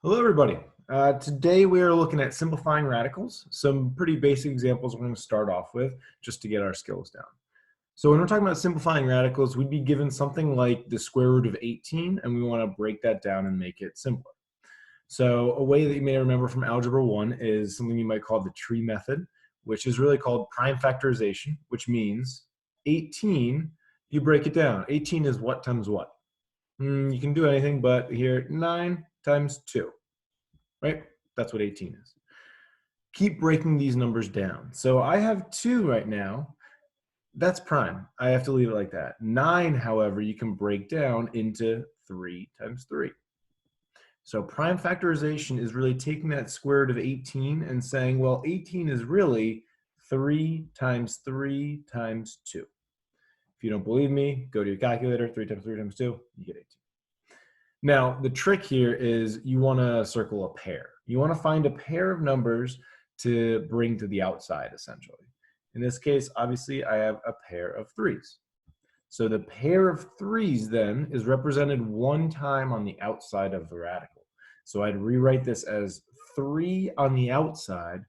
Hello, everybody. Today we are looking at simplifying radicals. Some pretty basic examples we're going to start off with just to get our skills down. So when we're talking about simplifying radicals, we'd be given something like the square root of 18, and we want to break that down and make it simpler. So a way that you may remember from Algebra 1 is something you might call the tree method, which is really called prime factorization, which means 18, you break it down. 18 is what times what? You can do anything, but here, 9 times 2. Right? That's what 18 is. Keep breaking these numbers down. So I have 2 right now. That's prime. I have to leave it like that. 9, however, you can break down into 3 times 3. So prime factorization is really taking that square root of 18 and saying, well, 18 is really 3 times 3 times 2. If you don't believe me, go to your calculator. 3 times 3 times 2, you get 18. Now, the trick here is you want to circle a pair. You want to find a pair of numbers to bring to the outside, essentially. In this case, obviously, I have a pair of 3s. So the pair of 3s then is represented one time on the outside of the radical. So I'd rewrite this as 3 on the outside,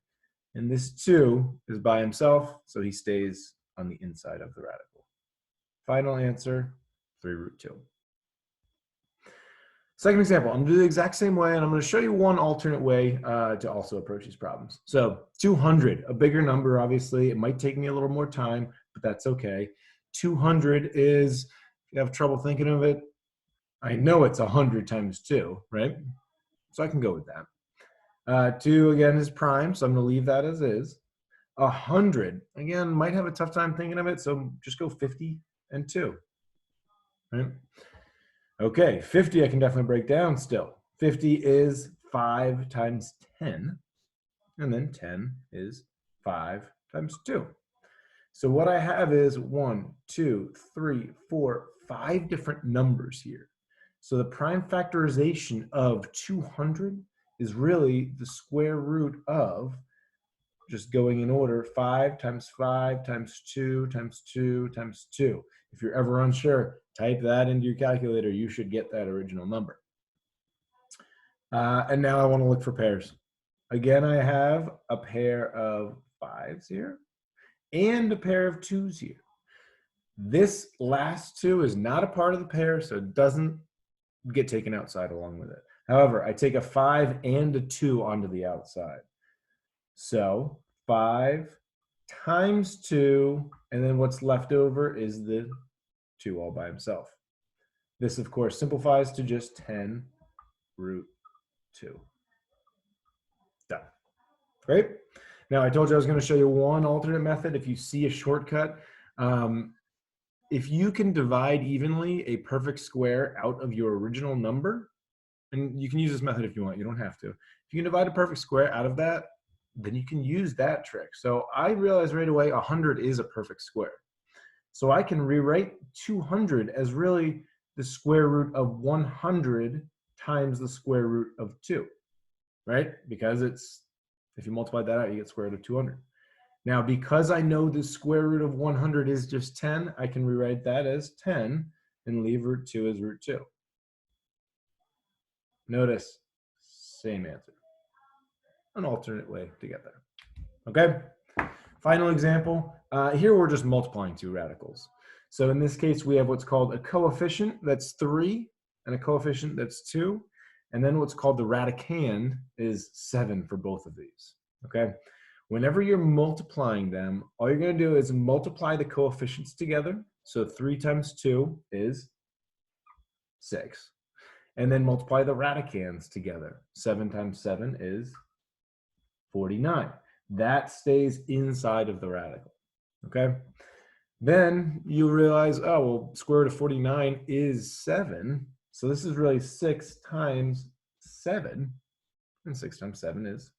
and this 2 is by himself, so he stays on the inside of the radical. Final answer, 3 root 2. Second example, I'm going to do the exact same way, and I'm going to show you one alternate way to also approach these problems. So 200, a bigger number, obviously. It might take me a little more time, but that's okay. 200 is, if you have trouble thinking of it, I know it's 100 times 2, right? So I can go with that. 2, again, is prime, so I'm going to leave that as is. 100, again, might have a tough time thinking of it, so just go 50 and 2, right? Okay, 50 I can definitely break down still. 50 is 5 times 10, and then 10 is 5 times 2. So what I have is 1, 2, 3, 4, 5 different numbers here. So the prime factorization of 200 is really the square root of, just going in order, 5 times 5 times 2 times 2 times 2. If you're ever unsure, type that into your calculator. You should get that original number. And now I want to look for pairs. Again, I have a pair of 5s here and a pair of 2s here. This last 2 is not a part of the pair, so it doesn't get taken outside along with it. However, I take a 5 and a 2 onto the outside. So 5 times 2, and then what's left over is the 2 all by himself. This, of course, simplifies to just 10 root 2. Done. Great. Now, I told you I was going to show you one alternate method. If you see a shortcut, if you can divide evenly a perfect square out of your original number, and you can use this method if you want, you don't have to. If you can divide a perfect square out of that, then you can use that trick. So I realized right away 100 is a perfect square. So I can rewrite 200 as really the square root of 100 times the square root of 2, right? Because it's, if you multiply that out, you get square root of 200. Now, because I know the square root of 100 is just 10, I can rewrite that as 10 and leave root 2 as root 2. Notice, same answer. An alternate way to get there. Okay? Final example. Here we're just multiplying 2 radicals. So in this case, we have what's called a coefficient that's 3 and a coefficient that's 2. And then what's called the radicand is 7 for both of these. Okay? Whenever you're multiplying them, all you're going to do is multiply the coefficients together. So 3 times 2 is 6. And then multiply the radicands together. 7 times 7 is 49. That stays inside of the radical, okay? Then you realize, oh, well, square root of 49 is 7. So this is really 6 times 7. And 6 times 7 is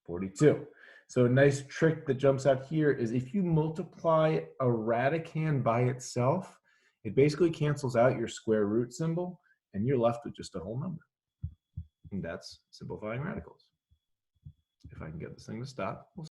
42. So a nice trick that jumps out here is if you multiply a radicand by itself, it basically cancels out your square root symbol, and you're left with just a whole number. And that's simplifying radicals. If I can get this thing to stop, we'll